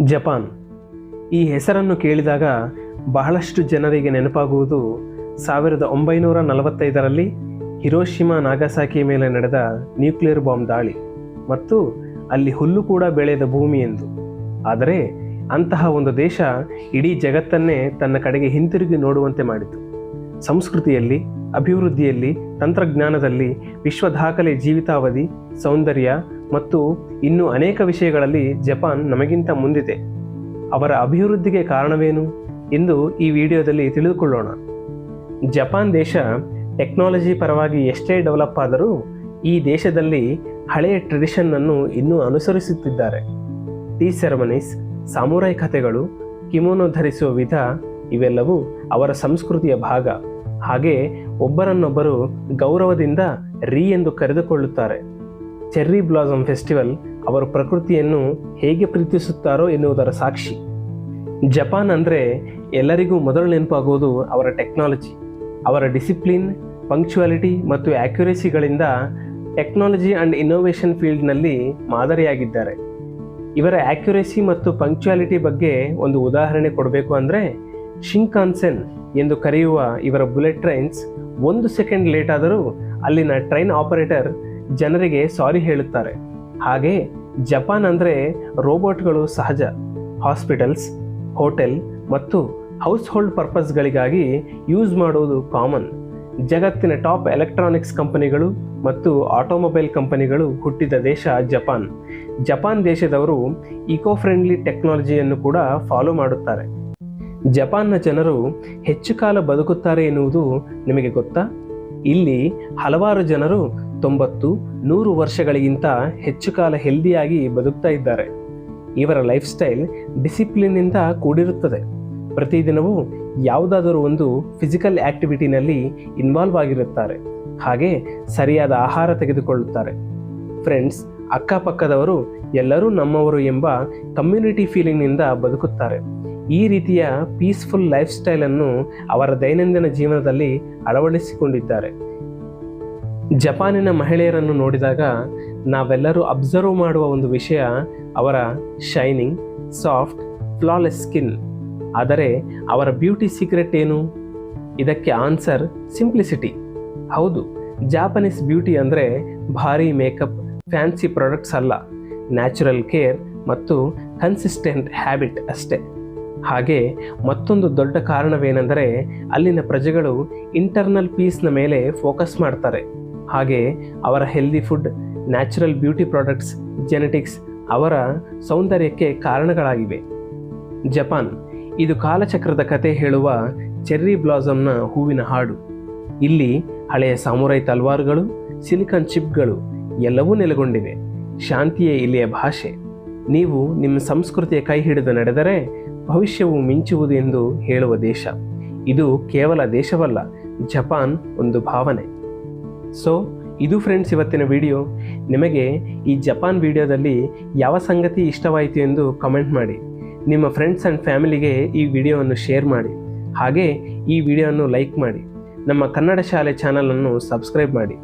Japan. ಈ ಹೆಸರನ್ನು ಕೇಳಿದಾಗ ಬಹಳಷ್ಟು ಜನರಿಗೆ ನೆನಪಾಗುವುದು 1945ರಲ್ಲಿ ಹಿರೋಶಿಮಾ ನಾಗಸಾಕಿ ಮೇಲೆ ನಡೆದ ನ್ಯೂಕ್ಲಿಯರ್ ಬಾಂಬ್ ದಾಳಿ ಮತ್ತು ಅಲ್ಲಿ ಹುಲ್ಲು ಕೂಡ ಬೆಳೆಯದ ಭೂಮಿ ಎಂದು. ಆದರೆ ಅಂತಹ ಒಂದು ದೇಶ ಇಡೀ ಜಗತ್ತನ್ನೇ ತನ್ನ ಕಡೆಗೆ ಹಿಂತಿರುಗಿ ನೋಡುವಂತೆ ಮಾಡಿತು. ಸಂಸ್ಕೃತಿಯಲ್ಲಿ, ಅಭಿವೃದ್ಧಿಯಲ್ಲಿ, ತಂತ್ರಜ್ಞಾನದಲ್ಲಿ, ವಿಶ್ವ ದಾಖಲೆ ಜೀವಿತಾವಧಿ, ಸೌಂದರ್ಯ ಮತ್ತು ಇನ್ನೂ ಅನೇಕ ವಿಷಯಗಳಲ್ಲಿ ಜಪಾನ್ ನಮಗಿಂತ ಮುಂದಿದೆ. ಅವರ ಅಭಿವೃದ್ಧಿಗೆ ಕಾರಣವೇನು ಎಂದು ಈ ವಿಡಿಯೋದಲ್ಲಿ ತಿಳಿದುಕೊಳ್ಳೋಣ. ಜಪಾನ್ ದೇಶ ಟೆಕ್ನಾಲಜಿ ಪರವಾಗಿ ಎಷ್ಟೇ ಡೆವಲಪ್ ಆದರೂ ಈ ದೇಶದಲ್ಲಿ ಹಳೆಯ ಟ್ರೆಡಿಷನ್ನನ್ನು ಇನ್ನೂ ಅನುಸರಿಸುತ್ತಿದ್ದಾರೆ. ಟೀ ಸೆರೆಮನೀಸ್, ಸಾಮುರಾಯ್ ಕಥೆಗಳು, ಕಿಮೋನೋ ಧರಿಸುವ ವಿಧ ಇವೆಲ್ಲವೂ ಅವರ ಸಂಸ್ಕೃತಿಯ ಭಾಗ. ಹಾಗೆ ಒಬ್ಬರನ್ನೊಬ್ಬರು ಗೌರವದಿಂದ ರೀ ಎಂದು ಕರೆದುಕೊಳ್ಳುತ್ತಾರೆ. ಚೆರ್ರಿ ಬ್ಲಾಸಮ್ ಫೆಸ್ಟಿವಲ್ ಅವರು ಪ್ರಕೃತಿಯನ್ನು ಹೇಗೆ ಪ್ರೀತಿಸುತ್ತಾರೋ ಎನ್ನುವುದರ ಸಾಕ್ಷಿ. ಜಪಾನ್ ಅಂದರೆ ಎಲ್ಲರಿಗೂ ಮೊದಲು ನೆನಪಾಗುವುದು ಅವರ ಟೆಕ್ನಾಲಜಿ. ಅವರ ಡಿಸಿಪ್ಲಿನ್, ಪಂಕ್ಚುಯಾಲಿಟಿ ಮತ್ತು ಆ್ಯಕ್ಯುರೇಸಿಗಳಿಂದ ಟೆಕ್ನಾಲಜಿ ಆ್ಯಂಡ್ ಇನ್ನೋವೇಷನ್ ಫೀಲ್ಡ್ನಲ್ಲಿ ಮಾದರಿಯಾಗಿದ್ದಾರೆ. ಇವರ ಆ್ಯಕ್ಯುರೇಸಿ ಮತ್ತು ಪಂಕ್ಚುಯಾಲಿಟಿ ಬಗ್ಗೆ ಒಂದು ಉದಾಹರಣೆ ಕೊಡಬೇಕು ಅಂದರೆ, ಶಿಂಕಾನ್ಸೆನ್ ಎಂದು ಕರೆಯುವ ಇವರ ಬುಲೆಟ್ ಟ್ರೈನ್ಸ್ 1 ಸೆಕೆಂಡ್ ಲೇಟ್ ಆದರೂ ಅಲ್ಲಿನ ಟ್ರೈನ್ ಆಪರೇಟರ್ ಜನರಿಗೆ ಸಾರಿ ಹೇಳುತ್ತಾರೆ. ಹಾಗೆ ಜಪಾನ್ ಅಂದರೆ ರೋಬೋಟ್ಗಳು ಸಹಜ. ಹಾಸ್ಪಿಟಲ್ಸ್, ಹೋಟೆಲ್ ಮತ್ತು ಹೌಸ್ ಹೋಲ್ಡ್ ಪರ್ಪಸ್ಗಳಿಗಾಗಿ ಯೂಸ್ ಮಾಡುವುದು ಕಾಮನ್. ಜಗತ್ತಿನ ಟಾಪ್ ಎಲೆಕ್ಟ್ರಾನಿಕ್ಸ್ ಕಂಪನಿಗಳು ಮತ್ತು ಆಟೋಮೊಬೈಲ್ ಕಂಪನಿಗಳು ಹುಟ್ಟಿದ ದೇಶ ಜಪಾನ್. ಜಪಾನ್ ದೇಶದವರು ಈಕೋ ಫ್ರೆಂಡ್ಲಿ ಟೆಕ್ನಾಲಜಿಯನ್ನು ಕೂಡ ಫಾಲೋ ಮಾಡುತ್ತಾರೆ. ಜಪಾನ್ನ ಜನರು ಹೆಚ್ಚು ಕಾಲ ಬದುಕುತ್ತಾರೆ ಎನ್ನುವುದು ನಿಮಗೆ ಗೊತ್ತಾ? ಇಲ್ಲಿ ಹಲವಾರು ಜನರು 90-100 ವರ್ಷಗಳಿಗಿಂತ ಹೆಚ್ಚು ಕಾಲ ಹೆಲ್ದಿಯಾಗಿ ಬದುಕ್ತಾ ಇದ್ದಾರೆ. ಇವರ ಲೈಫ್ ಸ್ಟೈಲ್ ಡಿಸಿಪ್ಲಿನ್ನಿಂದ ಕೂಡಿರುತ್ತದೆ. ಪ್ರತಿದಿನವೂ ಯಾವುದಾದರೂ ಒಂದು ಫಿಸಿಕಲ್ ಆ್ಯಕ್ಟಿವಿಟಿನಲ್ಲಿ ಇನ್ವಾಲ್ವ್ ಆಗಿರುತ್ತಾರೆ. ಹಾಗೆ ಸರಿಯಾದ ಆಹಾರ ತೆಗೆದುಕೊಳ್ಳುತ್ತಾರೆ. ಫ್ರೆಂಡ್ಸ್, ಅಕ್ಕಪಕ್ಕದವರು ಎಲ್ಲರೂ ನಮ್ಮವರು ಎಂಬ ಕಮ್ಯುನಿಟಿ ಫೀಲಿಂಗ್ನಿಂದ ಬದುಕುತ್ತಾರೆ. ಈ ರೀತಿಯ ಪೀಸ್ಫುಲ್ ಲೈಫ್ ಸ್ಟೈಲನ್ನು ಅವರ ದೈನಂದಿನ ಜೀವನದಲ್ಲಿ ಅಳವಡಿಸಿಕೊಂಡಿದ್ದಾರೆ. ಜಪಾನಿನ ಮಹಿಳೆಯರನ್ನು ನೋಡಿದಾಗ ನಾವೆಲ್ಲರೂ ಅಬ್ಸರ್ವ್ ಮಾಡುವ ಒಂದು ವಿಷಯ ಅವರ ಶೈನಿಂಗ್, ಸಾಫ್ಟ್, ಫ್ಲಾಲೆಸ್ ಸ್ಕಿನ್. ಆದರೆ ಅವರ ಬ್ಯೂಟಿ ಸೀಕ್ರೆಟ್ ಏನು? ಇದಕ್ಕೆ ಆನ್ಸರ್ ಸಿಂಪ್ಲಿಸಿಟಿ. ಹೌದು, ಜಾಪನೀಸ್ ಬ್ಯೂಟಿ ಅಂದರೆ ಭಾರಿ ಮೇಕಪ್, ಫ್ಯಾನ್ಸಿ ಪ್ರಾಡಕ್ಟ್ಸ್ ಅಲ್ಲ, ನ್ಯಾಚುರಲ್ ಕೇರ್ ಮತ್ತು ಕನ್ಸಿಸ್ಟೆಂಟ್ ಹ್ಯಾಬಿಟ್ ಅಷ್ಟೇ. ಹಾಗೆ ಮತ್ತೊಂದು ದೊಡ್ಡ ಕಾರಣವೇನೆಂದರೆ ಅಲ್ಲಿನ ಪ್ರಜೆಗಳು ಇಂಟರ್ನಲ್ ಪೀಸ್ನ ಮೇಲೆ ಫೋಕಸ್ ಮಾಡ್ತಾರೆ. ಹಾಗೆ ಅವರ healthy food, natural beauty products, genetics ಅವರ ಸೌಂದರ್ಯಕ್ಕೆ ಕಾರಣಗಳಾಗಿವೆ. ಜಪಾನ್ ಇದು ಕಾಲಚಕ್ರದ ಕತೆ ಹೇಳುವ ಚೆರ್ರಿ ಬ್ಲಾಸಮ್ನ ಹೂವಿನ ಹಾಡು. ಇಲ್ಲಿ ಹಳೆಯ ಸಾಮುರಾಯ್ ತಲ್ವಾರ್ಗಳು, ಸಿಲಿಕಾನ್ ಚಿಪ್ಗಳು ಎಲ್ಲವೂ ನೆಲೆಗೊಂಡಿವೆ. ಶಾಂತಿಯೇ ಇಲ್ಲಿಯ ಭಾಷೆ. ನೀವು ನಿಮ್ಮ ಸಂಸ್ಕೃತಿಯ ಕೈ ಹಿಡಿದು ನಡೆದರೆ ಭವಿಷ್ಯವು ಮಿಂಚುವುದು ಎಂದು ಹೇಳುವ ದೇಶ. ಇದು ಕೇವಲ ದೇಶವಲ್ಲ, ಜಪಾನ್ ಒಂದು ಭಾವನೆ. ಸೊ ಇದು ಫ್ರೆಂಡ್ಸ್ ಇವತ್ತಿನ ವಿಡಿಯೋ. ನಿಮಗೆ ಈ ಜಪಾನ್ ವಿಡಿಯೋದಲ್ಲಿ ಯಾವ ಸಂಗತಿ ಇಷ್ಟವಾಯಿತು ಎಂದು ಕಮೆಂಟ್ ಮಾಡಿ. ನಿಮ್ಮ ಫ್ರೆಂಡ್ಸ್ ಆ್ಯಂಡ್ ಫ್ಯಾಮಿಲಿಗೆ ಈ ವಿಡಿಯೋವನ್ನು ಶೇರ್ ಮಾಡಿ. ಹಾಗೆ ಈ ವಿಡಿಯೋವನ್ನು ಲೈಕ್ ಮಾಡಿ. ನಮ್ಮ ಕನ್ನಡ ಶಾಲೆ ಚಾನಲನ್ನು ಸಬ್ಸ್ಕ್ರೈಬ್ ಮಾಡಿ.